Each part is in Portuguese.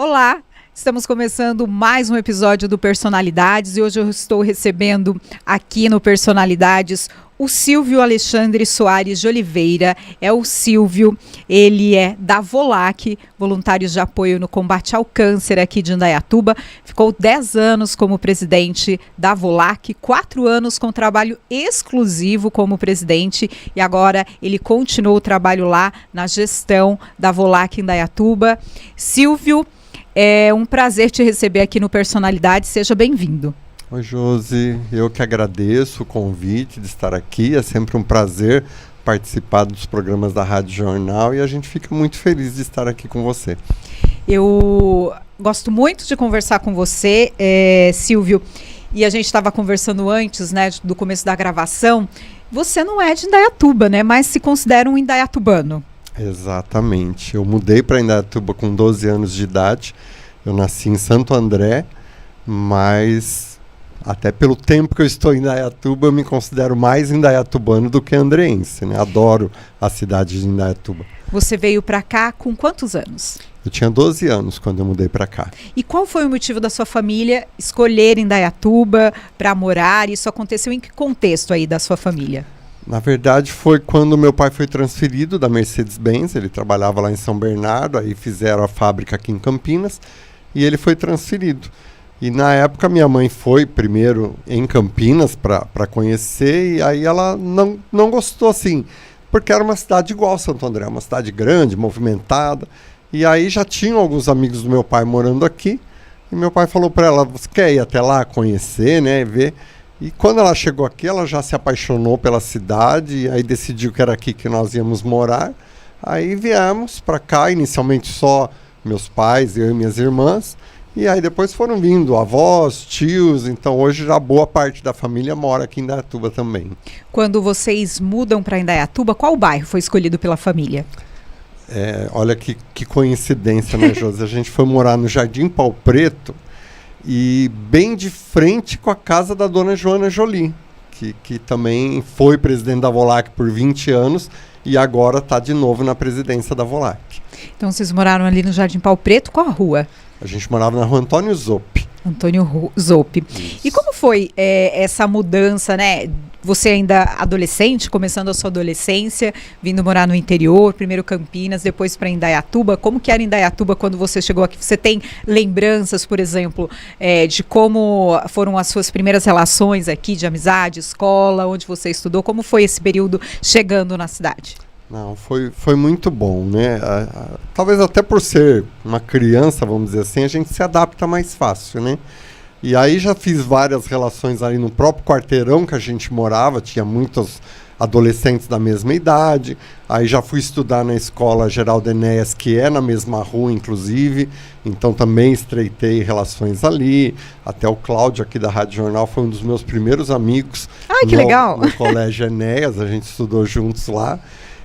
Olá, estamos começando mais um episódio do Personalidades e hoje eu estou recebendo aqui no Personalidades o Silvio Alexandre Soares de Oliveira. É o Silvio, ele é da VOLAC, Voluntários de Apoio no Combate ao Câncer aqui de Indaiatuba. Ficou 10 anos como presidente da VOLAC, 4 anos com trabalho exclusivo como presidente e agora ele continuou o trabalho lá na gestão da VOLAC em Indaiatuba. Silvio, é um prazer te receber aqui no Personalidade, seja bem-vindo. Oi, Josi, eu que agradeço o convite de estar aqui, é sempre um prazer participar dos programas da Rádio Jornal e a gente fica muito feliz de estar aqui com você. Eu gosto muito de conversar com você, Silvio, e a gente estava conversando antes, né, do começo da gravação. Você não é de Indaiatuba, né, mas se considera um indaiatubano. Exatamente, eu mudei para Indaiatuba com 12 anos de idade, eu nasci em Santo André, mas até pelo tempo que eu estou em Indaiatuba, eu me considero mais indaiatubano do que andreense, né? Adoro a cidade de Indaiatuba. Você veio para cá com quantos anos? Eu tinha 12 anos quando eu mudei para cá. E qual foi o motivo da sua família escolher Indaiatuba para morar? Isso aconteceu em que contexto aí da sua família? Na verdade, foi quando meu pai foi transferido da Mercedes-Benz, ele trabalhava lá em São Bernardo, aí fizeram a fábrica aqui em Campinas, e ele foi transferido. E na época minha mãe foi primeiro em Campinas para conhecer, e aí ela não gostou assim, porque era uma cidade igual a Santo André, uma cidade grande, movimentada, e aí já tinham alguns amigos do meu pai morando aqui, e meu pai falou para ela, você quer ir até lá conhecer, né, ver? E quando ela chegou aqui, ela já se apaixonou pela cidade, e aí decidiu que era aqui que nós íamos morar. Aí viemos para cá, inicialmente só meus pais, eu e minhas irmãs, e aí depois foram vindo avós, tios, então hoje já boa parte da família mora aqui em Indaiatuba também. Quando vocês mudam para Indaiatuba, qual bairro foi escolhido pela família? Olha que coincidência, né, Josi? A gente foi morar no Jardim Pau Preto, e bem de frente com a casa da dona Joana Jolie, que também foi presidente da VOLAC por 20 anos e agora está de novo na presidência da VOLAC. Então vocês moraram ali no Jardim Pau Preto, qual a rua? A gente morava na rua Antônio Zopp. Antônio Zopp. E como foi essa mudança, né? Você ainda adolescente, começando a sua adolescência, vindo morar no interior, primeiro Campinas, depois para Indaiatuba. Como que era Indaiatuba quando você chegou aqui? Você tem lembranças, por exemplo, de como foram as suas primeiras relações aqui, de amizade, escola, onde você estudou? Como foi esse período chegando na cidade? Não, foi muito bom, né? Talvez até por ser uma criança, vamos dizer assim, a gente se adapta mais fácil, né? E aí já fiz várias relações ali no próprio quarteirão que a gente morava, tinha muitos adolescentes da mesma idade. Aí já fui estudar na escola Geraldo Enéas, que é na mesma rua, inclusive. Então também estreitei relações ali. Até o Cláudio aqui da Rádio Jornal foi um dos meus primeiros amigos. Ai, que legal! No Colégio Enéas, a gente estudou juntos lá.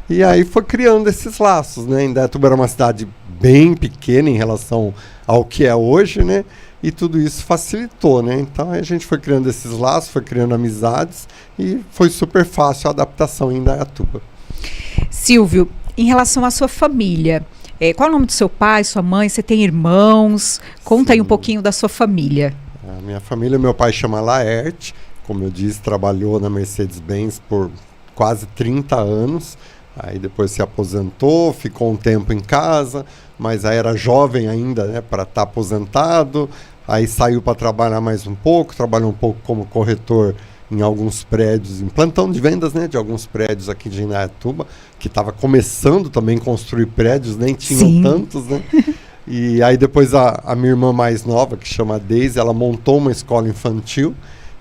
E aí foi criando esses laços, né? Indaiatuba era uma cidade bem pequena em relação ao que é hoje, né? E tudo isso facilitou, né? Então a gente foi criando esses laços, foi criando amizades e foi super fácil a adaptação em Indaiatuba. Silvio, em relação à sua família, qual é o nome do seu pai, sua mãe? Você tem irmãos? Conta aí um pouquinho da sua família. A minha família, meu pai chama Laerte, como eu disse, trabalhou na Mercedes-Benz por quase 30 anos. Aí depois se aposentou, ficou um tempo em casa, mas aí era jovem ainda, né, para estar aposentado. Aí saiu para trabalhar mais um pouco, trabalhou um pouco como corretor em alguns prédios, em plantão de vendas, né, de alguns prédios aqui de Indaiatuba, que estava começando também a construir prédios, nem tinham tantos, né? E aí depois a minha irmã mais nova, que chama Deise, ela montou uma escola infantil.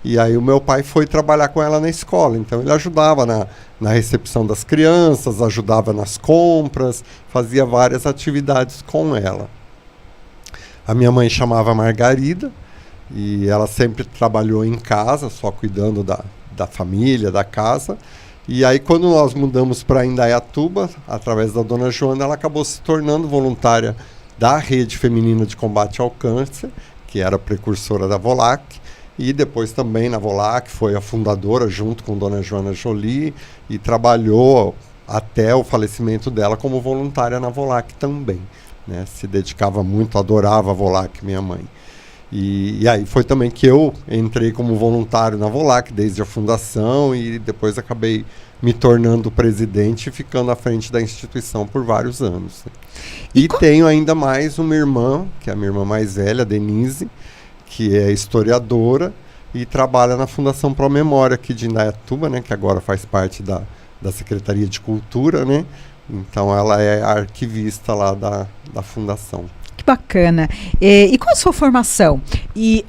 E aí o meu pai foi trabalhar com ela na escola, então ele ajudava na recepção das crianças, ajudava nas compras, fazia várias atividades com ela. A minha mãe chamava Margarida e ela sempre trabalhou em casa, só cuidando da família, da casa. E aí quando nós mudamos para Indaiatuba, através da dona Joana, ela acabou se tornando voluntária da Rede Feminina de Combate ao Câncer, que era precursora da VOLAC. E depois também na VOLAC, foi a fundadora junto com dona Joana Jolie e trabalhou até o falecimento dela como voluntária na VOLAC também. né? Se dedicava muito, adorava a Volac, minha mãe. E aí foi também que eu entrei como voluntário na Volac desde a fundação e depois acabei me tornando presidente e ficando à frente da instituição por vários anos, né? E tenho ainda mais uma irmã, que é a minha irmã mais velha, a Denise, que é historiadora e trabalha na Fundação Pro Memória aqui de Indaiatuba, né, que agora faz parte da Secretaria de Cultura, né? Então ela é arquivista lá da Fundação. Que bacana. E qual a sua formação? E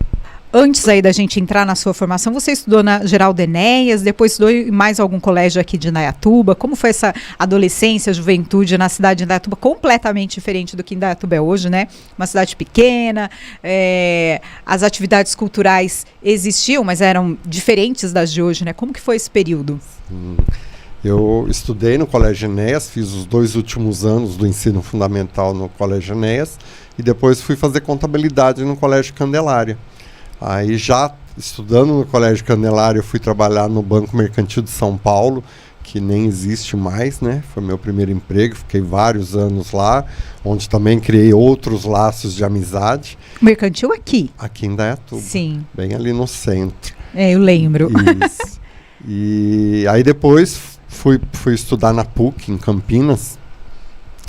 antes aí da gente entrar na sua formação, você estudou na Geraldo Enéas, depois estudou em mais algum colégio aqui de Indaiatuba. Como foi essa adolescência, juventude na cidade de Indaiatuba? Completamente diferente do que Indaiatuba é hoje, né? Uma cidade pequena, as atividades culturais existiam, mas eram diferentes das de hoje, né? Como que foi esse período? Eu estudei no Colégio Enéas, fiz os 2 últimos anos do ensino fundamental no Colégio Enéas e depois fui fazer contabilidade no Colégio Candelária. Aí já estudando no Colégio Candelária eu fui trabalhar no Banco Mercantil de São Paulo, que nem existe mais, né? Foi meu primeiro emprego, fiquei vários anos lá, onde também criei outros laços de amizade. Mercantil aqui? Aqui em Indaiatuba. Sim. Bem ali no centro. Eu lembro. Isso. E aí depois fui estudar na PUC, em Campinas.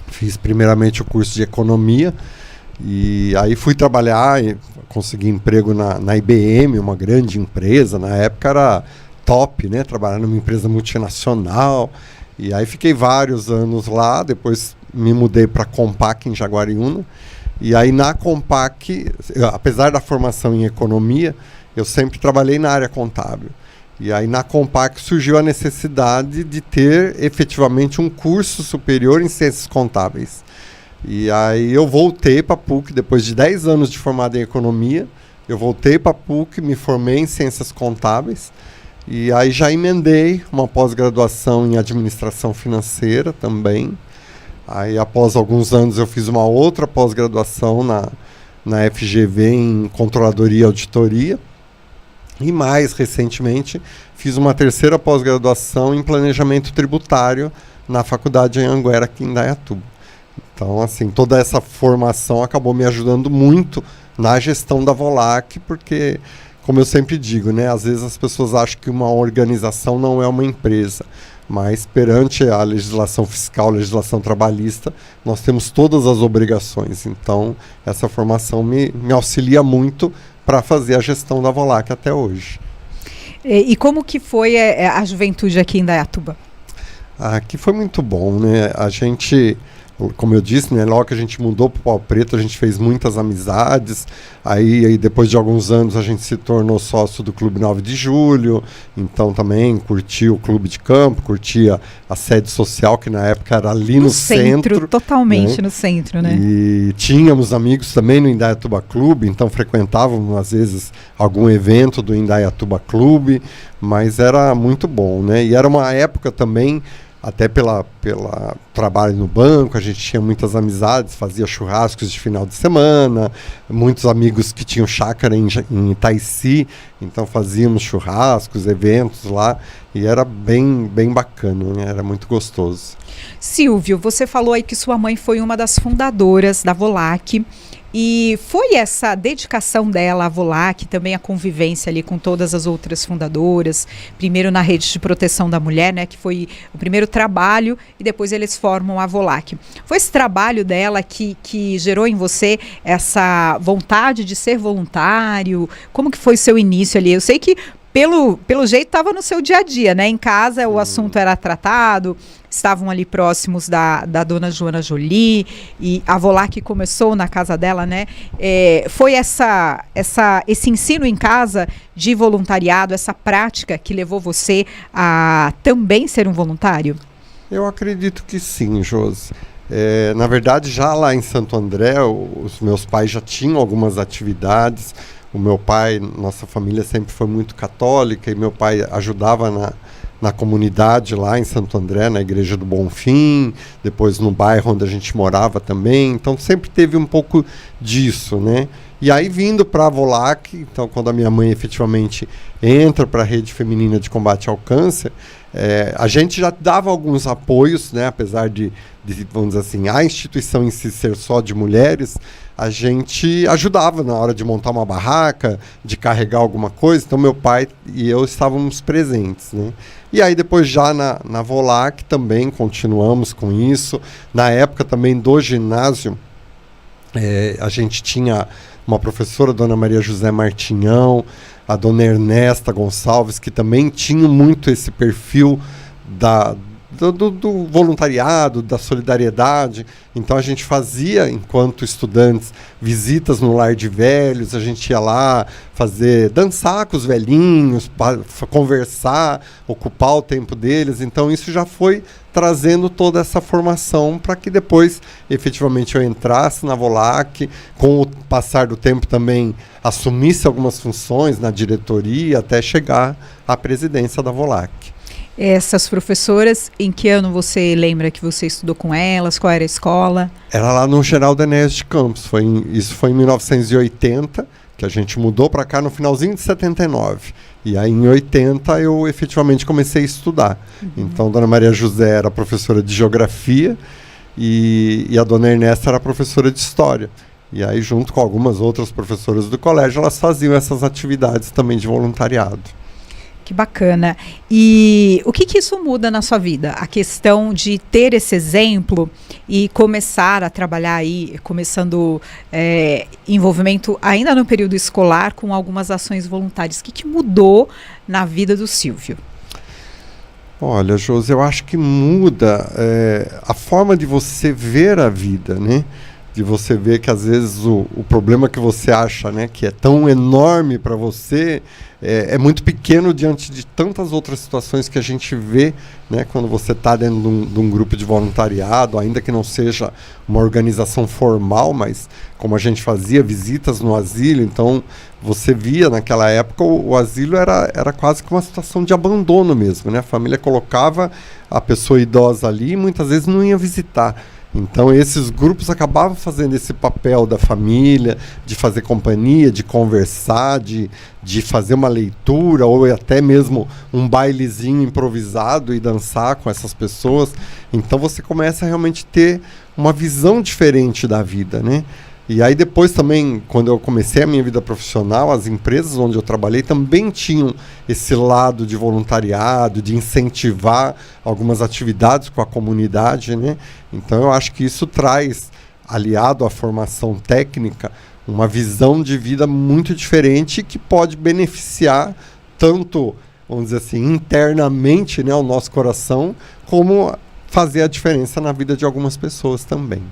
Fiz primeiramente o curso de Economia. E aí fui trabalhar e consegui emprego na IBM, uma grande empresa. Na época era top, né? Trabalhar numa empresa multinacional. E aí fiquei vários anos lá. Depois me mudei para a Compaq, em Jaguariúna. E aí na Compaq, apesar da formação em Economia, eu sempre trabalhei na área contábil. E aí na Compaq surgiu a necessidade de ter efetivamente um curso superior em Ciências Contábeis. E aí eu voltei para a PUC, depois de 10 anos de formado em Economia, eu voltei para a PUC, me formei em Ciências Contábeis, e aí já emendei uma pós-graduação em Administração Financeira também. Aí após alguns anos eu fiz uma outra pós-graduação na FGV em Controladoria e Auditoria. E mais recentemente fiz uma terceira pós-graduação em Planejamento Tributário na Faculdade Anhanguera, aqui em Indaiatuba. Então, assim, toda essa formação acabou me ajudando muito na gestão da Volac, porque, como eu sempre digo, né, às vezes as pessoas acham que uma organização não é uma empresa, mas perante a legislação fiscal, legislação trabalhista, nós temos todas as obrigações. Então, essa formação me auxilia muito para fazer a gestão da Volac até hoje. E como que foi a juventude aqui em Indaiatuba? Aqui foi muito bom, né? A gente, como eu disse, né, logo que a gente mudou para o Pau Preto, a gente fez muitas amizades. Aí depois de alguns anos a gente se tornou sócio do Clube 9 de Julho, então também curtia o clube de campo, curtia a sede social, que na época era ali no centro. Totalmente, né? No centro, né? E tínhamos amigos também no Indaiatuba Clube, então frequentávamos às vezes algum evento do Indaiatuba Clube, mas era muito bom, né? E era uma época também, até pela trabalho no banco, a gente tinha muitas amizades, fazia churrascos de final de semana, muitos amigos que tinham chácara em Itaici, então fazíamos churrascos, eventos lá, e era bem bacana, né? Era muito gostoso. Silvio, você falou aí que sua mãe foi uma das fundadoras da Volac, e foi essa dedicação dela à Volac, também a convivência ali com todas as outras fundadoras, primeiro na Rede de Proteção da Mulher, né, que foi o primeiro trabalho, e depois eles formam a Volac. Foi esse trabalho dela que gerou em você essa vontade de ser voluntário? Como que foi o seu início ali? Eu sei que pelo jeito estava no seu dia a dia, né? Em casa o assunto era tratado, estavam ali próximos da dona Joana Jolie, e a Volac começou na casa dela, né? Foi esse ensino em casa de voluntariado, essa prática que levou você a também ser um voluntário? Eu acredito que sim, Josi. Na verdade, já lá em Santo André, os meus pais já tinham algumas atividades. O meu pai, nossa família sempre foi muito católica, e meu pai ajudava na comunidade lá em Santo André, na Igreja do Bonfim, depois no bairro onde a gente morava também. Então sempre teve um pouco disso, né? E aí vindo para a Volac, então quando a minha mãe efetivamente entra para a rede feminina de combate ao câncer, a gente já dava alguns apoios, né? Apesar de, vamos dizer assim, a instituição em si ser só de mulheres, a gente ajudava na hora de montar uma barraca, de carregar alguma coisa. Então meu pai e eu estávamos presentes, né? E aí depois já na Volac também continuamos com isso. Na época também do ginásio, a gente tinha uma professora, a dona Maria José Martinhão, a dona Ernesta Gonçalves, que também tinham muito esse perfil do voluntariado, da solidariedade. Então a gente fazia, enquanto estudantes, visitas no lar de velhos, a gente ia lá dançar com os velhinhos, conversar, ocupar o tempo deles. Então isso já foi trazendo toda essa formação para que depois, efetivamente, eu entrasse na Volac, com o passar do tempo também assumisse algumas funções na diretoria, até chegar à presidência da Volac. Essas professoras, em que ano você lembra que você estudou com elas? Qual era a escola? Era lá no Geraldo Enéas de Campos. Isso foi em 1980, que a gente mudou para cá no finalzinho de 79. E aí, em 80, eu efetivamente comecei a estudar. Então, Dona Maria José era professora de Geografia e a Dona Ernesta era professora de História. E aí, junto com algumas outras professoras do colégio, elas faziam essas atividades também de voluntariado. Que bacana. E o que isso muda na sua vida? A questão de ter esse exemplo e começar a trabalhar aí, começando envolvimento ainda no período escolar com algumas ações voluntárias. O que mudou na vida do Silvio? Olha, Josi, eu acho que muda a forma de você ver a vida, né? De você ver que às vezes o problema que você acha, né, que é tão enorme para você, é muito pequeno diante de tantas outras situações que a gente vê, né, quando você está dentro de um grupo de voluntariado, ainda que não seja uma organização formal, mas como a gente fazia visitas no asilo, então você via naquela época o asilo era quase que uma situação de abandono mesmo, né? A família colocava a pessoa idosa ali e muitas vezes não ia visitar. Então esses grupos acabavam fazendo esse papel da família, de fazer companhia, de conversar, de fazer uma leitura ou até mesmo um bailezinho improvisado e dançar com essas pessoas. Então você começa a realmente ter uma visão diferente da vida, né? E aí depois também, quando eu comecei a minha vida profissional, as empresas onde eu trabalhei também tinham esse lado de voluntariado, de incentivar algumas atividades com a comunidade, né? Então eu acho que isso traz, aliado à formação técnica, uma visão de vida muito diferente que pode beneficiar tanto, vamos dizer assim, internamente, né, o nosso coração, como fazer a diferença na vida de algumas pessoas também.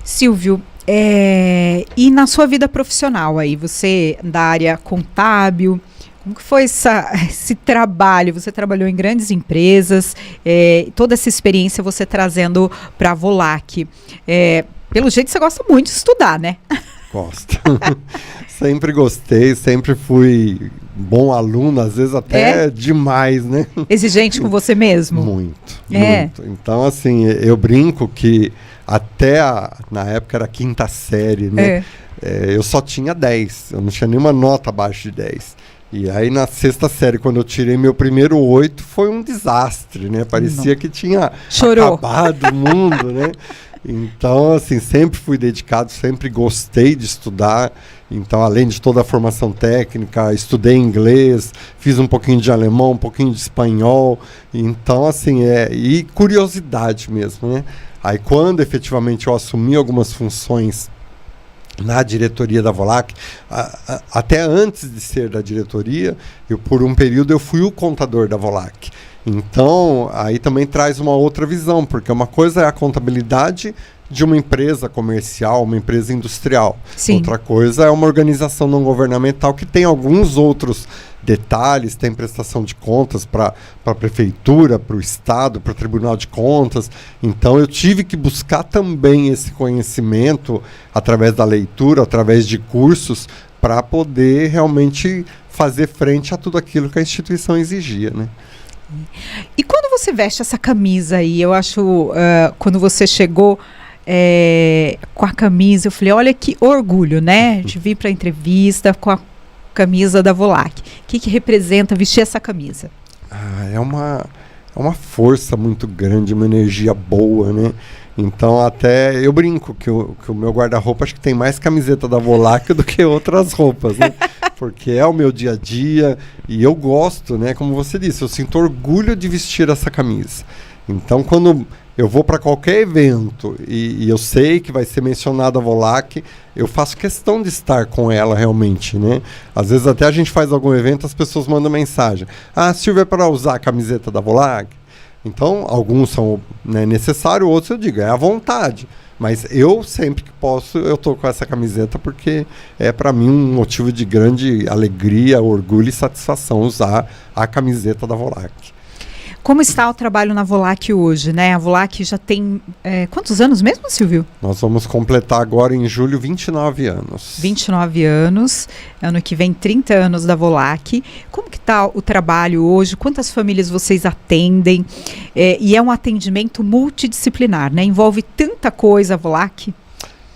Silvio, e na sua vida profissional aí, você da área contábil, como que foi esse trabalho? Você trabalhou em grandes empresas, toda essa experiência você trazendo para a Volac. Pelo jeito você gosta muito de estudar, né? Gosto. Sempre gostei, sempre fui bom aluno, às vezes até demais, né? Exigente com você mesmo? Muito. Então, assim, eu brinco que até na época era a 5ª série, né? Eu só tinha 10, eu não tinha nenhuma nota abaixo de 10. E aí na 6ª série, quando eu tirei meu primeiro 8, foi um desastre, né? Parecia que tinha acabado o mundo, né? Então, assim, sempre fui dedicado, sempre gostei de estudar. Então, além de toda a formação técnica, estudei inglês, fiz um pouquinho de alemão, um pouquinho de espanhol. Então, assim, e curiosidade mesmo, né? Aí, quando efetivamente eu assumi algumas funções na diretoria da Volac, até antes de ser da diretoria, por um período eu fui o contador da Volac. Então, aí também traz uma outra visão, porque uma coisa é a contabilidade de uma empresa comercial, uma empresa industrial. Sim. Outra coisa é uma organização não governamental que tem alguns outros detalhes, tem prestação de contas para a prefeitura, para o Estado, para o Tribunal de Contas. Então eu tive que buscar também esse conhecimento através da leitura, através de cursos, para poder realmente fazer frente a tudo aquilo que a instituição exigia, né? E quando você veste essa camisa aí, eu acho, quando você chegou, com a camisa. Eu falei, olha que orgulho, né? De vir para a entrevista com a camisa da Volac. O que representa vestir essa camisa? É uma força muito grande, uma energia boa, né? Então até eu brinco que o meu guarda-roupa acho que tem mais camiseta da Volac do que outras roupas, né? Porque é o meu dia a dia e eu gosto, né? Como você disse, eu sinto orgulho de vestir essa camisa. Então quando eu vou para qualquer evento e eu sei que vai ser mencionada a Volac, eu faço questão de estar com ela realmente, né? Às vezes até a gente faz algum evento, as pessoas mandam mensagem. Silvia, é para usar a camiseta da Volac? Então, alguns são, né, necessários, outros eu digo, é à vontade. Mas eu, sempre que posso, eu tô com essa camiseta porque é para mim um motivo de grande alegria, orgulho e satisfação usar a camiseta da Volac. Como está o trabalho na Volac hoje, né? A Volac já tem quantos anos mesmo, Silvio? Nós vamos completar agora em julho 29 anos. 29 anos, ano que vem 30 anos da Volac. Como que está o trabalho hoje? Quantas famílias vocês atendem? E é um atendimento multidisciplinar, né? Envolve tanta coisa a Volac.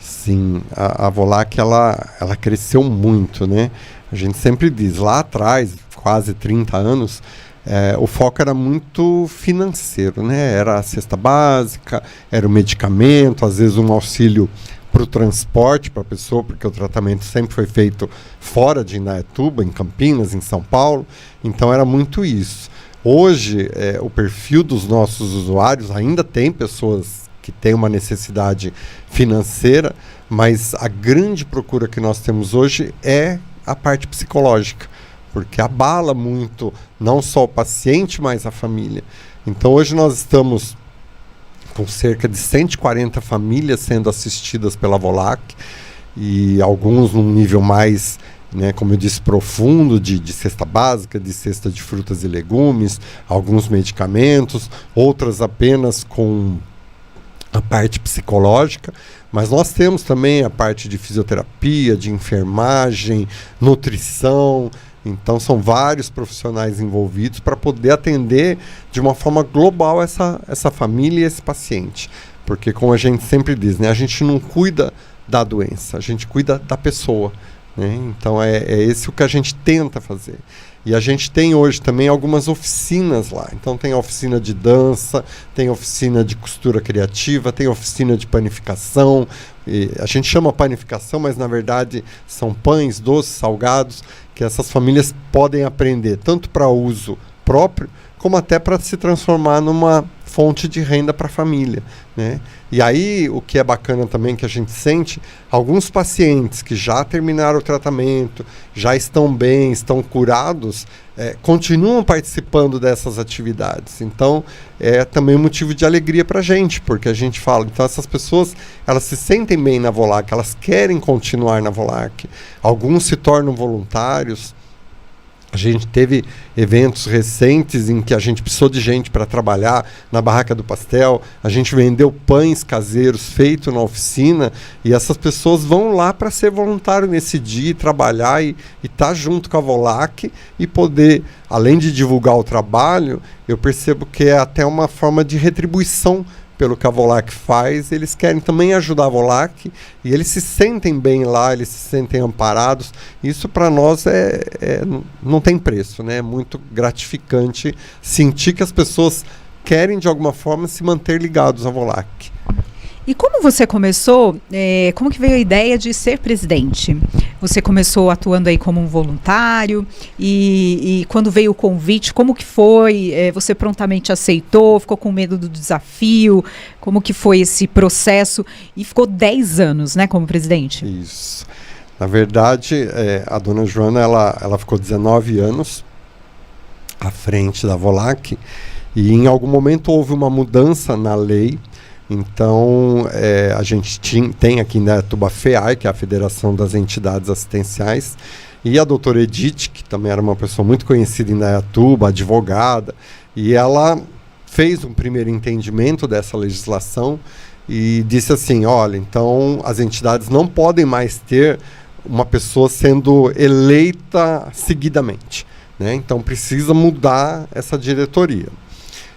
Sim, a Volac ela cresceu muito, né? A gente sempre diz, lá atrás, quase 30 anos, o foco era muito financeiro, né? Era a cesta básica, era o medicamento, às vezes um auxílio para o transporte para a pessoa, porque o tratamento sempre foi feito fora de Indaiatuba, em Campinas, em São Paulo. Então era muito isso. Hoje, o perfil dos nossos usuários ainda tem pessoas que têm uma necessidade financeira, mas a grande procura que nós temos hoje é a parte psicológica, porque abala muito não só o paciente, mas a família. Então hoje nós estamos com cerca de 140 famílias sendo assistidas pela Volac, e alguns num nível mais, né, como eu disse, profundo, de cesta básica, de cesta de frutas e legumes, alguns medicamentos, outras apenas com a parte psicológica, mas nós temos também a parte de fisioterapia, de enfermagem, nutrição. Então são vários profissionais envolvidos para poder atender de uma forma global essa família e esse paciente. Porque, como a gente sempre diz, né, a gente não cuida da doença, a gente cuida da pessoa, né? Então é esse o que a gente tenta fazer. E a gente tem hoje também algumas oficinas lá. Então tem a oficina de dança, tem a oficina de costura criativa, tem a oficina de panificação. A gente chama panificação, mas na verdade são pães, doces, salgados, que essas famílias podem aprender tanto para uso próprio, como até para se transformar numa fonte de renda para a família, né? E aí, o que é bacana também, que a gente sente, alguns pacientes que já terminaram o tratamento, já estão bem, estão curados, continuam participando dessas atividades. Então, é também motivo de alegria para a gente, porque a gente fala, então essas pessoas, elas se sentem bem na Volac, elas querem continuar na Volac. Alguns se tornam voluntários. A gente teve eventos recentes em que a gente precisou de gente para trabalhar na barraca do pastel. A gente vendeu pães caseiros feitos na oficina e essas pessoas vão lá para ser voluntário nesse dia, trabalhar e estar junto com a Volac e poder, além de divulgar o trabalho, eu percebo que é até uma forma de retribuição pelo que a Volac faz. Eles querem também ajudar a Volac e eles se sentem bem lá, eles se sentem amparados. Isso para nós não tem preço, né? É muito gratificante sentir que as pessoas querem de alguma forma se manter ligados à Volac. E como você começou, como que veio a ideia de ser presidente? Você começou atuando aí como um voluntário e quando veio o convite, como que foi? Você prontamente aceitou, ficou com medo do desafio? Como que foi esse processo? E ficou 10 anos, né, como presidente? Isso. Na verdade, a dona Joana, ela ficou 19 anos à frente da Volac e em algum momento houve uma mudança na lei. Então, a gente tem aqui na Indaiatuba a FEAI, que é a Federação das Entidades Assistenciais, e a doutora Edith, que também era uma pessoa muito conhecida em Indaiatuba, advogada, e ela fez um primeiro entendimento dessa legislação e disse assim, olha, então as entidades não podem mais ter uma pessoa sendo eleita seguidamente, né? Então precisa mudar essa diretoria.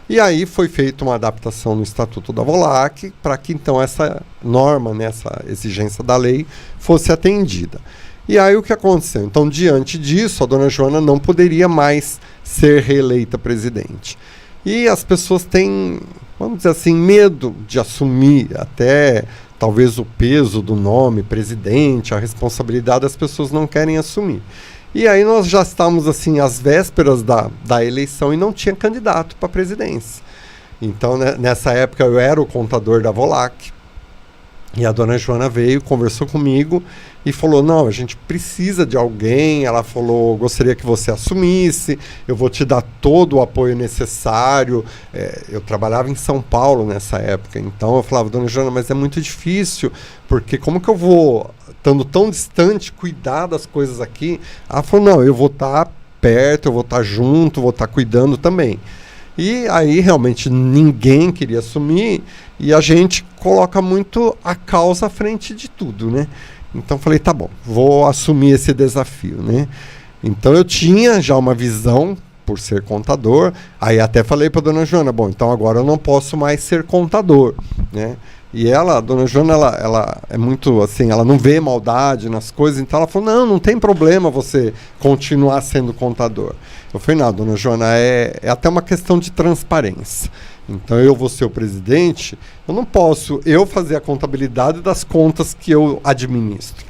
E aí foi feita uma adaptação no Estatuto da VOLAC para que então essa norma, né, essa exigência da lei fosse atendida. E aí o que aconteceu? Então, diante disso, a dona Joana não poderia mais ser reeleita presidente. E as pessoas têm, vamos dizer assim, medo de assumir até talvez o peso do nome presidente, a responsabilidade, as pessoas não querem assumir. E aí nós já estamos assim às vésperas da eleição e não tinha candidato para a presidência. Então, né, nessa época eu era o contador da VOLAC e a dona Joana veio, conversou comigo e falou, não, a gente precisa de alguém. Ela falou, gostaria que você assumisse, eu vou te dar todo o apoio necessário. Eu trabalhava em São Paulo nessa época, então eu falava, dona Joana, mas é muito difícil, porque como que eu vou, estando tão distante, cuidar das coisas aqui? Ela falou, não, eu vou estar perto, eu vou estar junto, vou estar cuidando também. E aí realmente ninguém queria assumir e a gente coloca muito a causa à frente de tudo, né? Então falei, tá bom, vou assumir esse desafio, né? Então eu tinha já uma visão por ser contador, aí até falei para dona Joana, bom, então agora eu não posso mais ser contador, né? E ela, a dona Joana, ela é muito assim, ela não vê maldade nas coisas, então ela falou, não tem problema você continuar sendo contador. Eu falei, não, dona Joana, é até uma questão de transparência. Então eu vou ser o presidente, eu não posso fazer a contabilidade das contas que eu administro.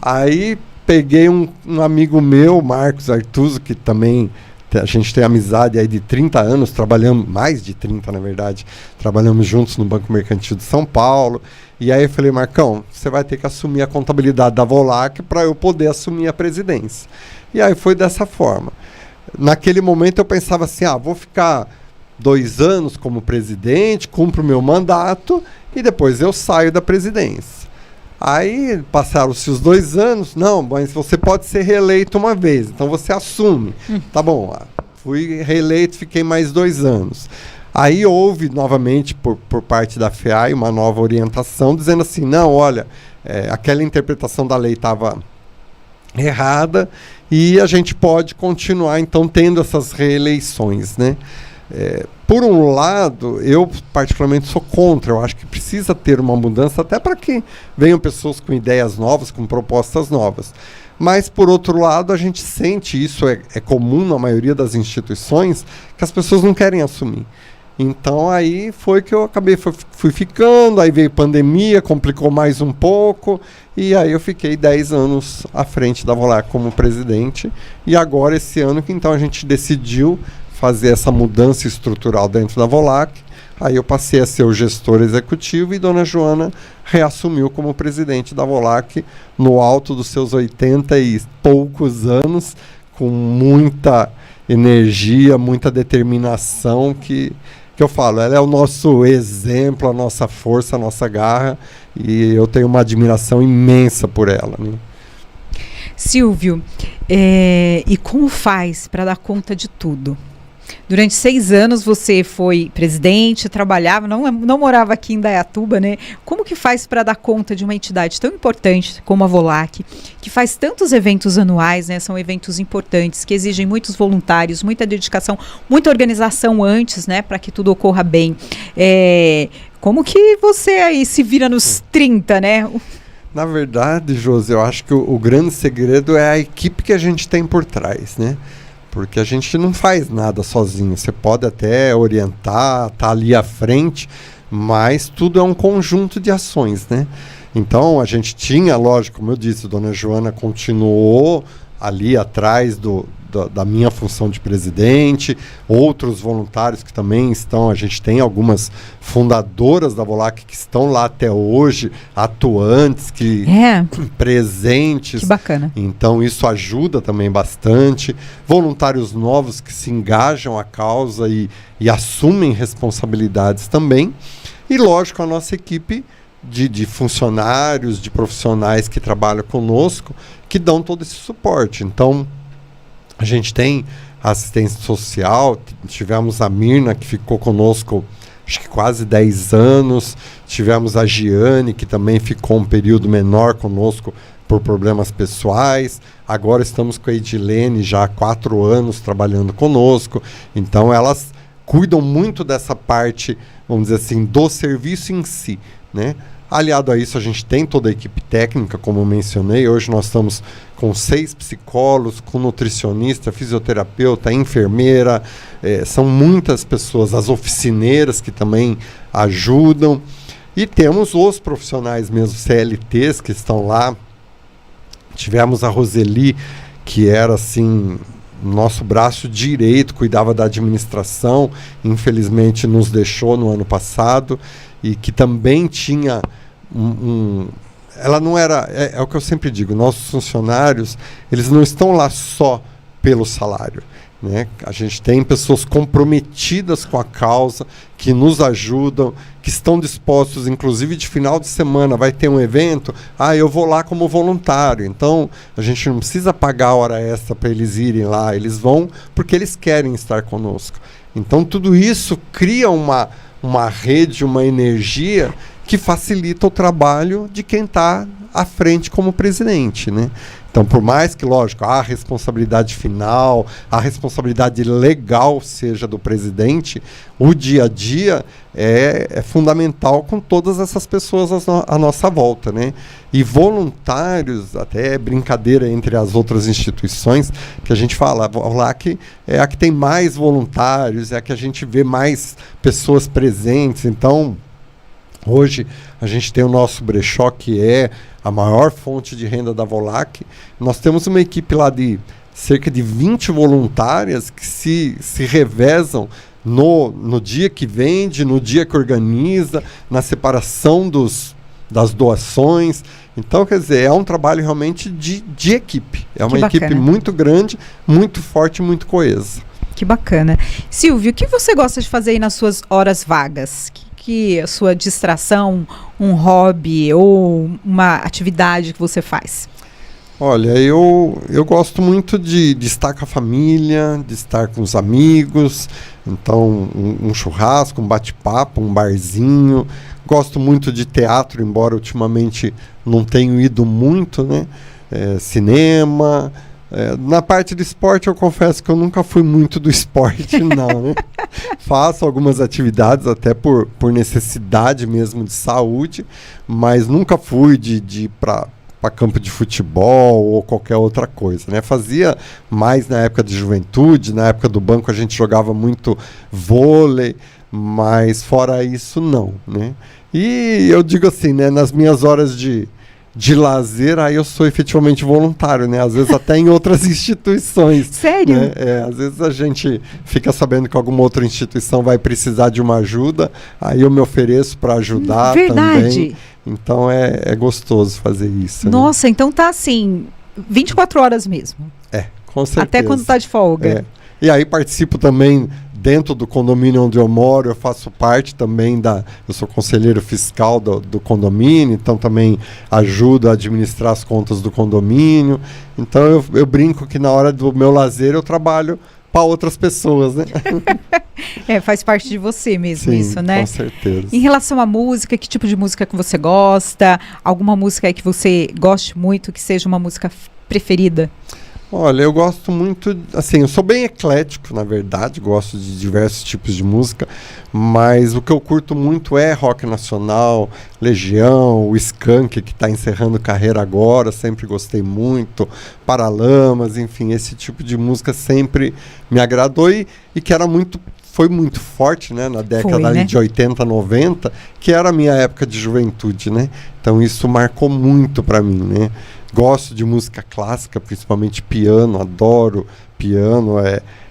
Aí peguei um amigo meu, Marcos Artuso, que também a gente tem amizade aí de 30 anos, trabalhamos, mais de 30 na verdade, trabalhamos juntos no Banco Mercantil de São Paulo. E aí eu falei, Marcão, você vai ter que assumir a contabilidade da VOLAC para eu poder assumir a presidência. E aí foi dessa forma. Naquele momento eu pensava assim, vou ficar 2 anos como presidente, cumpro o meu mandato e depois eu saio da presidência. Aí passaram-se os 2 anos, não, mas você pode ser reeleito uma vez, então você assume. Tá bom, fui reeleito, fiquei mais 2 anos. Aí houve novamente por parte da FEAI uma nova orientação, dizendo assim, não, olha, aquela interpretação da lei estava errada e a gente pode continuar então tendo essas reeleições, né? Por um lado, eu particularmente sou contra, eu acho que precisa ter uma mudança até para que venham pessoas com ideias novas, com propostas novas. Mas, por outro lado, a gente sente, isso é comum na maioria das instituições, que as pessoas não querem assumir. Então aí foi que eu acabei, fui ficando, aí veio pandemia, complicou mais um pouco, e aí eu fiquei 10 anos à frente da VOLAC como presidente, e agora esse ano que então a gente decidiu fazer essa mudança estrutural dentro da VOLAC, aí eu passei a ser o gestor executivo e dona Joana reassumiu como presidente da VOLAC no alto dos seus 80 e poucos anos, com muita energia, muita determinação que eu falo, ela é o nosso exemplo, a nossa força, a nossa garra, e eu tenho uma admiração imensa por ela, né? Silvio, e como faz para dar conta de tudo? Durante 6 anos você foi presidente, trabalhava, não morava aqui em Indaiatuba, né? Como que faz para dar conta de uma entidade tão importante como a VOLAC, que faz tantos eventos anuais, né? São eventos importantes, que exigem muitos voluntários, muita dedicação, muita organização antes, né? Para que tudo ocorra bem. Como que você aí se vira nos 30, né? Na verdade, Josi, eu acho que o grande segredo é a equipe que a gente tem por trás, né? Porque a gente não faz nada sozinho. Você pode até orientar, tá ali à frente, mas tudo é um conjunto de ações, né? Então, a gente tinha, lógico, como eu disse, a dona Joana continuou ali atrás da minha função de presidente, outros voluntários que também estão, a gente tem algumas fundadoras da VOLAC que estão lá até hoje, atuantes, presentes. Que bacana. Então isso ajuda também bastante. Voluntários novos que se engajam à causa e assumem responsabilidades também. E lógico, a nossa equipe de funcionários, de profissionais que trabalham conosco, que dão todo esse suporte. Então, a gente tem assistência social, tivemos a Mirna, que ficou conosco acho que quase 10 anos, tivemos a Giane, que também ficou um período menor conosco por problemas pessoais, agora estamos com a Edilene já há 4 anos trabalhando conosco, então elas cuidam muito dessa parte, vamos dizer assim, do serviço em si, né? Aliado a isso, a gente tem toda a equipe técnica, como eu mencionei. Hoje nós estamos com 6 psicólogos, com nutricionista, fisioterapeuta, enfermeira. São muitas pessoas, as oficineiras que também ajudam. E temos os profissionais mesmo, CLTs, que estão lá. Tivemos a Roseli, que era assim, nosso braço direito, cuidava da administração. Infelizmente nos deixou no ano passado. E que também tinha ela não era, é o que eu sempre digo, nossos funcionários, eles não estão lá só pelo salário, né? A gente tem pessoas comprometidas com a causa, que nos ajudam, que estão dispostos, inclusive de final de semana, vai ter um evento, eu vou lá como voluntário. Então, a gente não precisa pagar a hora extra para eles irem lá, eles vão porque eles querem estar conosco. Então, tudo isso cria uma rede, uma energia que facilita o trabalho de quem está à frente como presidente, né? Então, por mais que, lógico, a responsabilidade final, a responsabilidade legal seja do presidente, o dia a dia é fundamental com todas essas pessoas à nossa volta, né? E voluntários, até brincadeira entre as outras instituições, que a gente fala, lá que é a que tem mais voluntários, é a que a gente vê mais pessoas presentes. Então, hoje a gente tem o nosso brechó, que é a maior fonte de renda da Volac. Nós temos uma equipe lá de cerca de 20 voluntárias que se revezam no dia que vende, no dia que organiza, na separação das doações. Então, quer dizer, é um trabalho realmente de equipe. É uma equipe muito grande, muito forte, muito coesa. Que bacana. Silvio, o que você gosta de fazer aí nas suas horas vagas? Que a sua distração, um hobby ou uma atividade que você faz? Olha, eu gosto muito de estar com a família, de estar com os amigos. Então, um churrasco, um bate-papo, um barzinho. Gosto muito de teatro, embora ultimamente não tenho ido muito, né? Cinema. Na parte do esporte, eu confesso que eu nunca fui muito do esporte, não, né? Faço algumas atividades até por necessidade mesmo de saúde, mas nunca fui de ir para campo de futebol ou qualquer outra coisa, né? Fazia mais na época de juventude, na época do banco a gente jogava muito vôlei, mas fora isso não, né? E eu digo assim, né? Nas minhas horas de lazer, aí eu sou efetivamente voluntário, né? Às vezes até em outras instituições. Sério? Né? Às vezes a gente fica sabendo que alguma outra instituição vai precisar de uma ajuda, aí eu me ofereço para ajudar também. Então é gostoso fazer isso. Nossa, né? Então tá assim, 24 horas mesmo. Com certeza. Até quando tá de folga. E aí participo também dentro do condomínio onde eu moro, eu faço parte também eu sou conselheiro fiscal do condomínio, então também ajudo a administrar as contas do condomínio. Então eu brinco que na hora do meu lazer eu trabalho para outras pessoas, né? Faz parte de você mesmo. Sim, isso, né? Com certeza. Em relação à música, que tipo de música que você gosta? Alguma música aí que você goste muito, que seja uma música preferida? Olha, eu gosto muito, assim, eu sou bem eclético, na verdade, gosto de diversos tipos de música, mas o que eu curto muito é rock nacional, Legião, o Skank, que está encerrando carreira agora, sempre gostei muito, Paralamas, enfim, esse tipo de música sempre me agradou e que foi muito forte, né, na década de 80, 90, que era a minha época de juventude, né? Então isso marcou muito para mim, né? Gosto de música clássica, principalmente piano, adoro piano.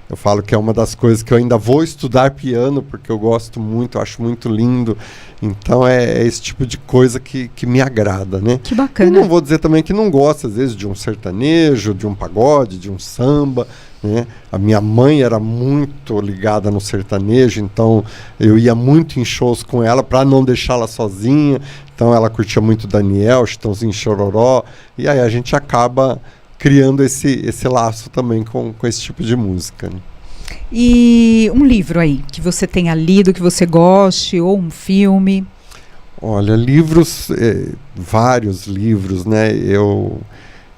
Eu falo que é uma das coisas que eu ainda vou estudar piano, porque eu gosto muito, acho muito lindo. Então é esse tipo de coisa que me agrada, né? Que bacana. E não vou dizer também que não gosto, às vezes, de um sertanejo, de um pagode, de um samba, né? A minha mãe era muito ligada no sertanejo, então eu ia muito em shows com ela para não deixá-la sozinha. Então ela curtia muito Daniel, Chitãozinho Chororó, e aí a gente acaba criando esse laço também com esse tipo de música, né? E um livro aí que você tenha lido, que você goste, ou um filme? Olha, livros, vários livros, né? Eu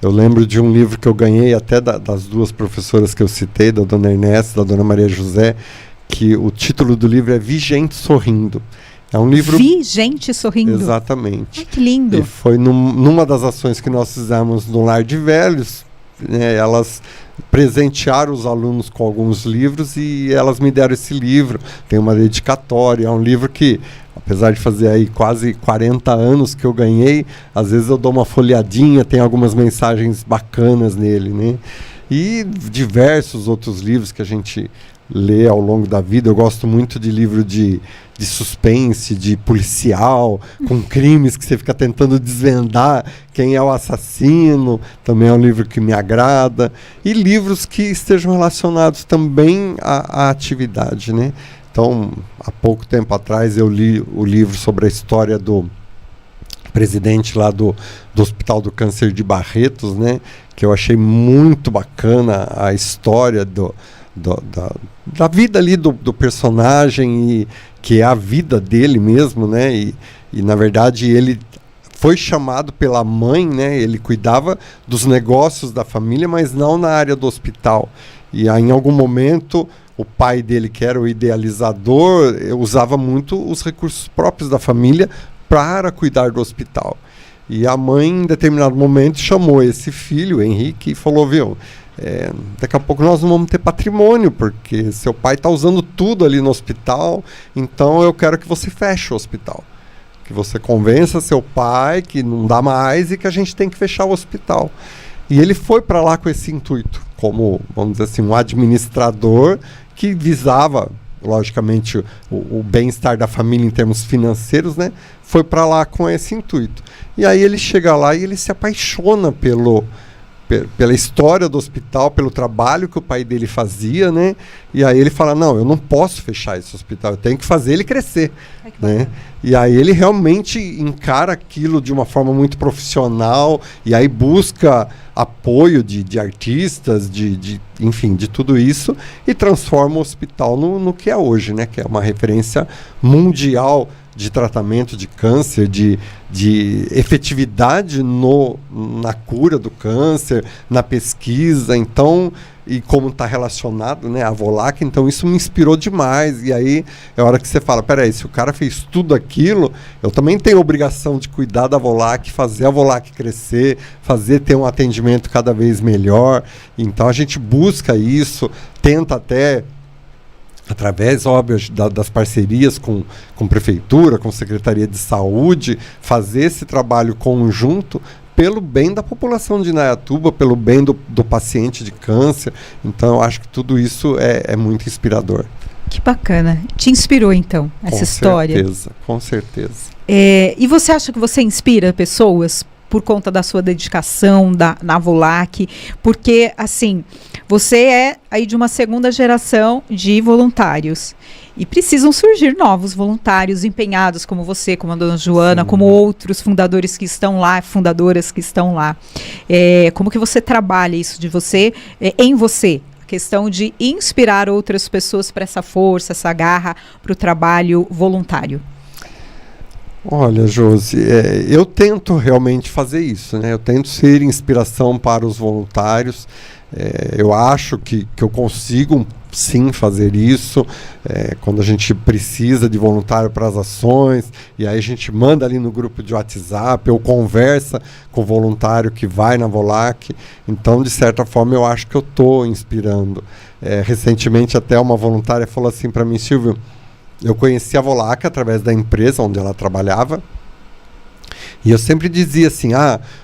lembro de um livro que eu ganhei até das duas professoras que eu citei, da dona Ernesto e da dona Maria José, que o título do livro é Vi Gente Sorrindo. É um livro... Vi Gente Sorrindo. Exatamente. Ai, que lindo. E foi numa das ações que nós fizemos no Lar de Velhos, né, elas presentearam os alunos com alguns livros e elas me deram esse livro. Tem uma dedicatória, é um livro que, apesar de fazer aí quase 40 anos que eu ganhei, às vezes eu dou uma folheadinha, tem algumas mensagens bacanas nele, né? E diversos outros livros que a gente lê ao longo da vida. Eu gosto muito de livro de suspense, de policial, com crimes que você fica tentando desvendar quem é o assassino. Também é um livro que me agrada. E livros que estejam relacionados também à atividade, né? Então, há pouco tempo atrás eu li o livro sobre a história do presidente lá do Hospital do Câncer de Barretos, né? Que eu achei muito bacana a história da vida ali do personagem, e que é a vida dele mesmo, né? E na verdade ele foi chamado pela mãe, né? Ele cuidava dos negócios da família, mas não na área do hospital. E aí, em algum momento, o pai dele, que era o idealizador, usava muito os recursos próprios da família para cuidar do hospital. E a mãe, em determinado momento, chamou esse filho, Henrique, e falou, viu, daqui a pouco nós não vamos ter patrimônio, porque seu pai está usando tudo ali no hospital, então eu quero que você feche o hospital. Que você convença seu pai que não dá mais e que a gente tem que fechar o hospital. E ele foi para lá com esse intuito, como, vamos dizer assim, um administrador que visava, logicamente, o bem-estar da família em termos financeiros, né? Foi para lá com esse intuito. E aí ele chega lá e ele se apaixona pela história do hospital, pelo trabalho que o pai dele fazia, né? E aí ele fala, não, eu não posso fechar esse hospital, eu tenho que fazer ele crescer, né? E aí ele realmente encara aquilo de uma forma muito profissional, e aí busca apoio de artistas, enfim, de tudo isso, e transforma o hospital no que é hoje, né? Que é uma referência mundial de tratamento de câncer, de efetividade na cura do câncer, na pesquisa. Então, e como está relacionado, né, a Volac, então isso me inspirou demais. E aí é a hora que você fala, peraí, se o cara fez tudo aquilo, eu também tenho a obrigação de cuidar da Volac, fazer a Volac crescer, ter um atendimento cada vez melhor. Então a gente busca isso, tenta até, através, óbvio, das parcerias com prefeitura, com secretaria de saúde, fazer esse trabalho conjunto pelo bem da população de Indaiatuba, pelo bem do paciente de câncer. Então, eu acho que tudo isso é muito inspirador. Que bacana. Te inspirou, então, essa história? Com certeza. E você acha que você inspira pessoas por conta da sua dedicação na Volac? Porque, assim, você é aí de uma segunda geração de voluntários. E precisam surgir novos voluntários empenhados, como você, como a dona Joana, sim, como outros fundadores que estão lá, fundadoras que estão lá. Como que você trabalha isso de você, em você? A questão de inspirar outras pessoas para essa força, essa garra para o trabalho voluntário. Olha, Josi, eu tento realmente fazer isso, né? Eu tento ser inspiração para os voluntários. Eu acho que eu consigo sim fazer isso, quando a gente precisa de voluntário para as ações, e aí a gente manda ali no grupo de WhatsApp, ou conversa com o voluntário que vai na Volac. Então, de certa forma, eu acho que eu estou inspirando. Recentemente, até uma voluntária falou assim para mim, Silvio, eu conheci a Volac através da empresa onde ela trabalhava, e eu sempre dizia assim,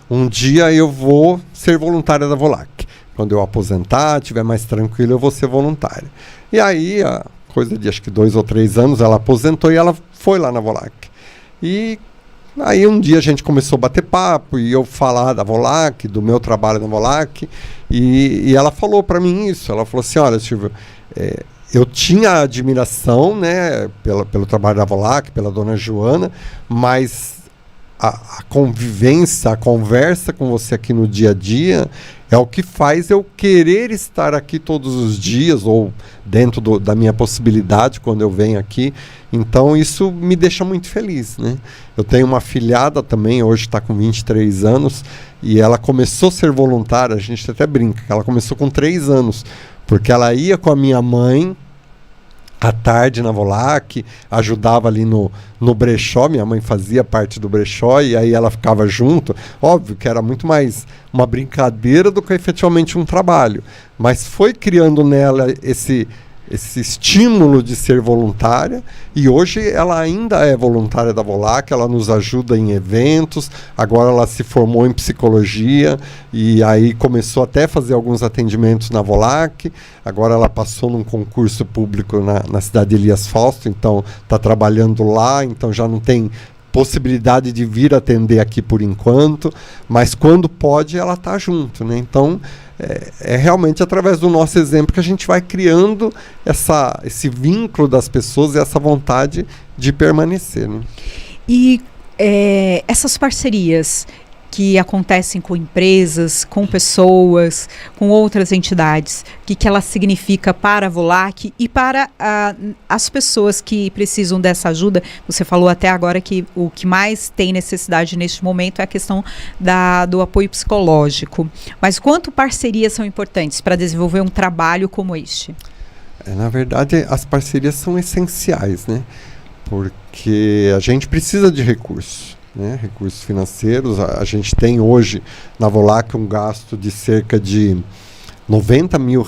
um dia eu vou ser voluntária da Volac. Quando eu aposentar, estiver mais tranquilo, eu vou ser voluntária. E aí, coisa de acho que 2 ou 3 anos, ela aposentou e ela foi lá na Volac. E aí um dia a gente começou a bater papo e eu falar da Volac, do meu trabalho na Volac, e ela falou para mim isso. Ela falou assim, olha, Silvio, eu tinha admiração, né, pelo trabalho da Volac, pela dona Joana, mas a convivência, a conversa com você aqui no dia a dia é o que faz eu querer estar aqui todos os dias, ou dentro da minha possibilidade quando eu venho aqui. Então isso me deixa muito feliz, né? Eu tenho uma afilhada também, hoje está com 23 anos, e ela começou a ser voluntária, a gente até brinca, ela começou com 3 anos, porque ela ia com a minha mãe à tarde na Volac, ajudava ali no brechó, minha mãe fazia parte do brechó e aí ela ficava junto. Óbvio que era muito mais uma brincadeira do que efetivamente um trabalho, mas foi criando nela esse estímulo de ser voluntária, e hoje ela ainda é voluntária da Volac, ela nos ajuda em eventos, agora ela se formou em psicologia e aí começou até a fazer alguns atendimentos na Volac, agora ela passou num concurso público na cidade de Elias Fausto, então está trabalhando lá, então já não tem possibilidade de vir atender aqui por enquanto, mas quando pode ela está junto, né? Então é realmente através do nosso exemplo que a gente vai criando esse vínculo das pessoas e essa vontade de permanecer, né? E essas parcerias que acontecem com empresas, com pessoas, com outras entidades, o que ela significa para a Volac e para as pessoas que precisam dessa ajuda? Você falou até agora que o que mais tem necessidade neste momento é a questão do apoio psicológico. Mas quanto parcerias são importantes para desenvolver um trabalho como este? Na verdade, as parcerias são essenciais, né? Porque a gente precisa de recursos. Né, recursos financeiros, a gente tem hoje na Volac um gasto de cerca de R$90 mil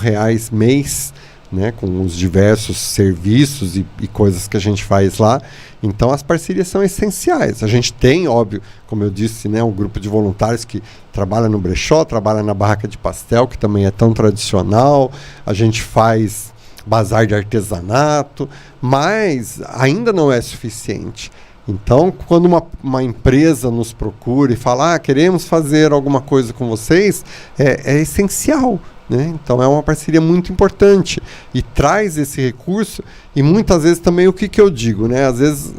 mês, né, com os diversos serviços e coisas que a gente faz lá. Então as parcerias são essenciais. A gente tem, óbvio, como eu disse, né, um grupo de voluntários que trabalha no brechó, trabalha na barraca de pastel, que também é tão tradicional. A gente faz bazar de artesanato, mas ainda não é suficiente. Então, quando uma empresa nos procura e fala, queremos fazer alguma coisa com vocês, é essencial, né? Então, é uma parceria muito importante e traz esse recurso. E muitas vezes também o que eu digo, né? Às vezes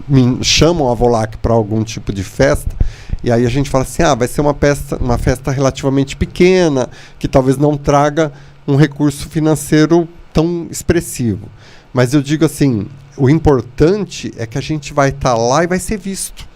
me chamam a Volac para algum tipo de festa e aí a gente fala assim, vai ser uma festa relativamente pequena, que talvez não traga um recurso financeiro tão expressivo. Mas eu digo assim, o importante é que a gente vai estar lá e vai ser visto.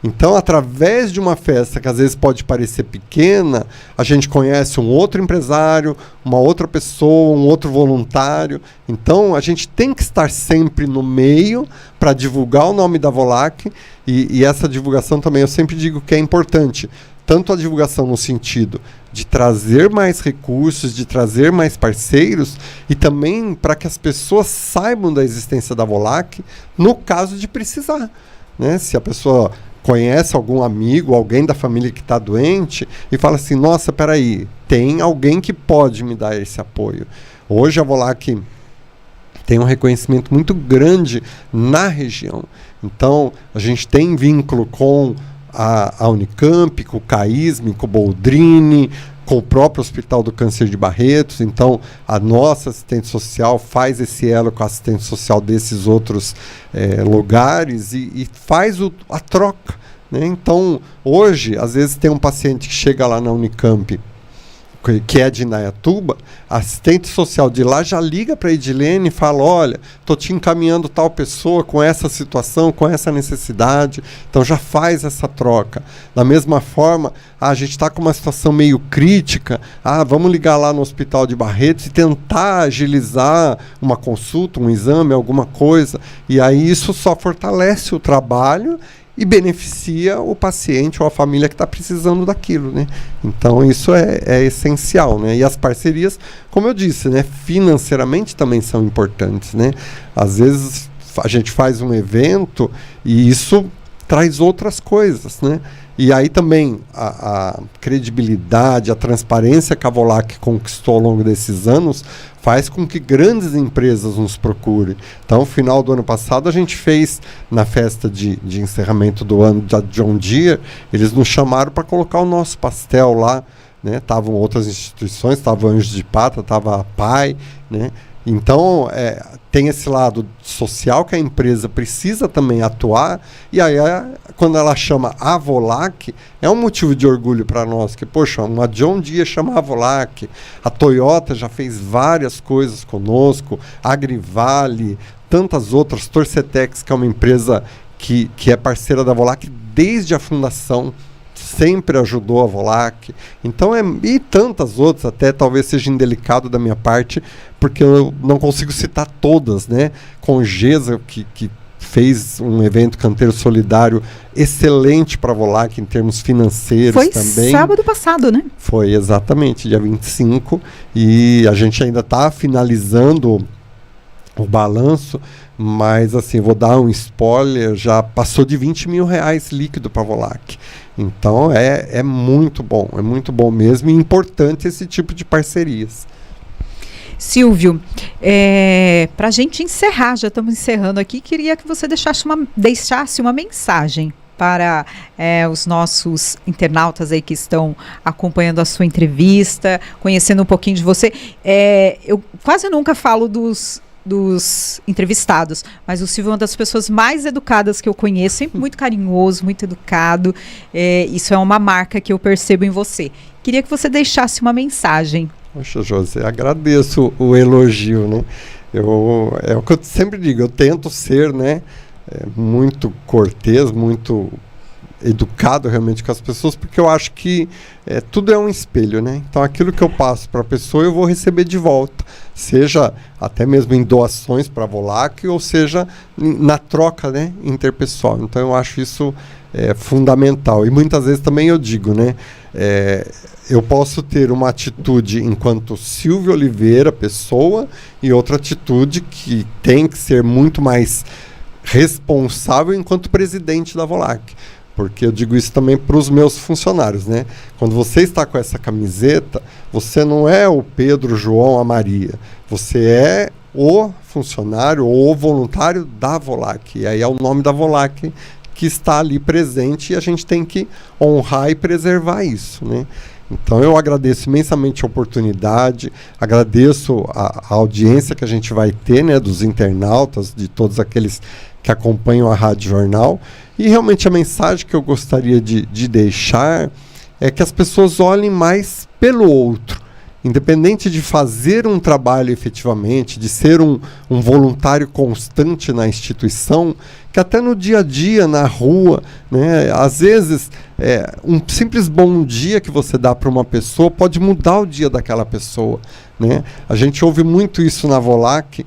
Então, através de uma festa que às vezes pode parecer pequena, a gente conhece um outro empresário, uma outra pessoa, um outro voluntário. Então, a gente tem que estar sempre no meio para divulgar o nome da Volac. E essa divulgação também eu sempre digo que é importante. Tanto a divulgação no sentido de trazer mais recursos, de trazer mais parceiros, e também para que as pessoas saibam da existência da Volac no caso de precisar, né? Se a pessoa conhece algum amigo, alguém da família que está doente e fala assim, nossa, peraí, tem alguém que pode me dar esse apoio. Hoje a Volac tem um reconhecimento muito grande na região. Então, a gente tem vínculo com a Unicamp, com o CAISM, com o Boldrini, com o próprio Hospital do Câncer de Barretos. Então, a nossa assistente social faz esse elo com a assistente social desses outros lugares e faz a troca, né? Então, hoje, às vezes tem um paciente que chega lá na Unicamp, que é de Indaiatuba, a assistente social de lá já liga para a Edilene e fala, olha, estou te encaminhando tal pessoa com essa situação, com essa necessidade. Então já faz essa troca. Da mesma forma, a gente está com uma situação meio crítica, vamos ligar lá no Hospital de Barretos e tentar agilizar uma consulta, um exame, alguma coisa. E aí isso só fortalece o trabalho e beneficia o paciente ou a família que está precisando daquilo, né? Então isso é essencial, né? E as parcerias, como eu disse, né, financeiramente também são importantes, né? Às vezes a gente faz um evento e isso traz outras coisas, né? E aí também a credibilidade, a transparência que a Volac conquistou ao longo desses anos faz com que grandes empresas nos procurem. Então, no final do ano passado, a gente fez, na festa de encerramento do ano da John Deere, eles nos chamaram para colocar o nosso pastel lá, né? Estavam outras instituições, estava Anjos de Pata, estava a PAI, né? Então, tem esse lado social que a empresa precisa também atuar, e aí, quando ela chama a Volac, é um motivo de orgulho para nós, que, poxa, uma John Deere chama a Volac, a Toyota já fez várias coisas conosco, a Agrivale, tantas outras, Torcetex, que é uma empresa que é parceira da Volac desde a fundação, sempre ajudou a Volac. Então, e tantas outras, até talvez seja indelicado da minha parte, porque eu não consigo citar todas, né? Congesa, que fez um evento canteiro solidário excelente para a Volac em termos financeiros também. Foi sábado passado, né? Foi, exatamente, dia 25. E a gente ainda está finalizando o balanço, mas assim, vou dar um spoiler, já passou de 20 mil reais líquido para a Volac. Então é muito bom mesmo, e importante esse tipo de parcerias. Silvio, para a gente encerrar, já estamos encerrando aqui, queria que você deixasse uma mensagem para os nossos internautas aí que estão acompanhando a sua entrevista, conhecendo um pouquinho de você. Eu quase nunca falo dos entrevistados, mas o Silvio é uma das pessoas mais educadas que eu conheço, sempre muito carinhoso, muito educado. Isso é uma marca que eu percebo em você. Queria que você deixasse uma mensagem. Poxa, José, agradeço o elogio, né? É o que eu sempre digo, eu tento ser, né, muito cortês, muito educado realmente com as pessoas, porque eu acho que tudo é um espelho, né? Então aquilo que eu passo para a pessoa eu vou receber de volta, seja até mesmo em doações para a Volac, ou seja na troca, né, interpessoal. Então eu acho isso fundamental. E muitas vezes também eu digo, né, eu posso ter uma atitude enquanto Silvio Oliveira, pessoa, e outra atitude que tem que ser muito mais responsável enquanto presidente da Volac. Porque eu digo isso também para os meus funcionários, né? Quando você está com essa camiseta, você não é o Pedro, João, a Maria. Você é o funcionário ou o voluntário da Volac. E aí é o nome da Volac que está ali presente, e a gente tem que honrar e preservar isso, né? Então eu agradeço imensamente a oportunidade, agradeço a audiência que a gente vai ter, né, dos internautas, de todos aqueles que acompanham a Rádio Jornal. E realmente a mensagem que eu gostaria de deixar é que as pessoas olhem mais pelo outro. Independente de fazer um trabalho efetivamente, de ser um voluntário constante na instituição, que até no dia a dia, na rua, né, às vezes um simples bom dia que você dá para uma pessoa pode mudar o dia daquela pessoa, né? A gente ouve muito isso na Volac,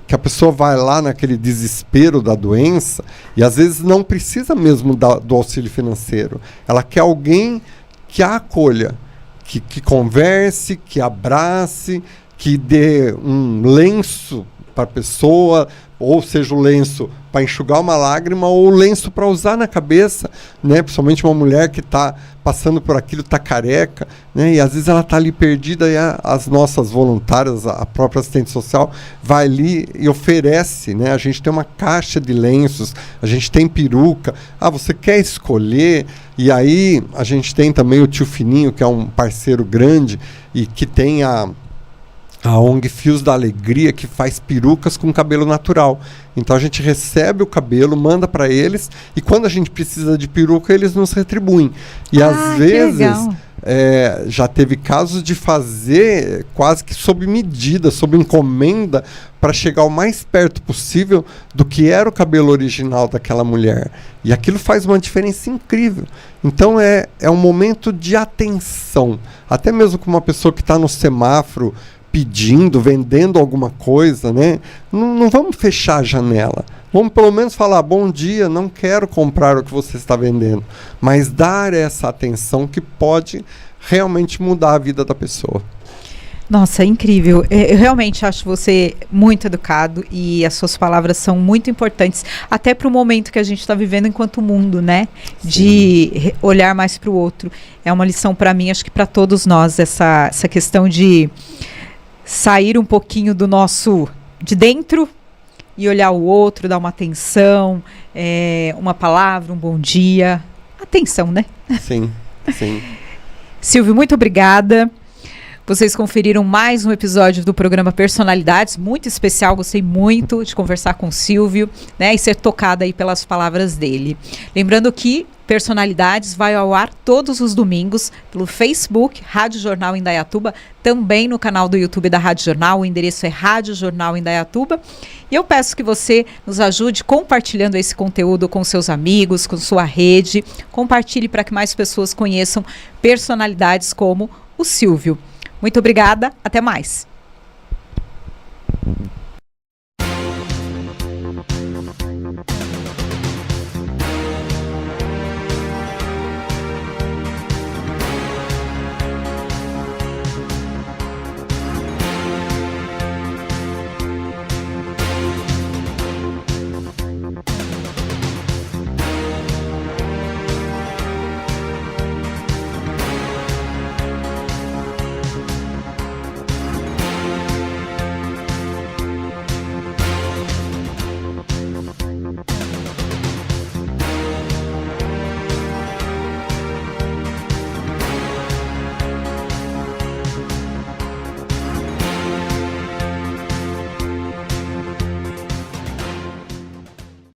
que a pessoa vai lá naquele desespero da doença e às vezes não precisa mesmo do auxílio financeiro. Ela quer alguém que a acolha, que converse, que abrace, que dê um lenço para a pessoa, ou seja, o lenço para enxugar uma lágrima, ou o lenço para usar na cabeça, né? Principalmente uma mulher que está passando por aquilo, está careca, né? E às vezes ela está ali perdida, e as nossas voluntárias, a própria assistente social, vai ali e oferece, né? A gente tem uma caixa de lenços, a gente tem peruca. Você quer escolher? E aí a gente tem também o Tio Fininho, que é um parceiro grande e que tem a ONG Fios da Alegria, que faz perucas com cabelo natural. Então a gente recebe o cabelo, manda para eles, e quando a gente precisa de peruca, eles nos retribuem. E às vezes já teve casos de fazer quase que sob medida, sob encomenda, para chegar o mais perto possível do que era o cabelo original daquela mulher. E aquilo faz uma diferença incrível. Então é um momento de atenção. Até mesmo com uma pessoa que está no semáforo pedindo, vendendo alguma coisa, né? Não vamos fechar a janela. Vamos pelo menos falar: bom dia, não quero comprar o que você está vendendo. Mas dar essa atenção que pode realmente mudar a vida da pessoa. Nossa, incrível. Eu realmente acho você muito educado, e as suas palavras são muito importantes, até para o momento que a gente está vivendo enquanto mundo, né? Sim. De olhar mais para o outro. É uma lição para mim, acho que para todos nós, essa questão de sair um pouquinho do nosso de dentro e olhar o outro, dar uma atenção, uma palavra, um bom dia. Atenção, né? Sim, sim. Silvio, muito obrigada. Vocês conferiram mais um episódio do programa Personalidades, muito especial, gostei muito de conversar com o Silvio, né, e ser tocada aí pelas palavras dele. Lembrando que Personalidades vai ao ar todos os domingos pelo Facebook, Rádio Jornal Indaiatuba, também no canal do YouTube da Rádio Jornal, o endereço é Rádio Jornal Indaiatuba. E eu peço que você nos ajude compartilhando esse conteúdo com seus amigos, com sua rede. Compartilhe para que mais pessoas conheçam personalidades como o Silvio. Muito obrigada, até mais.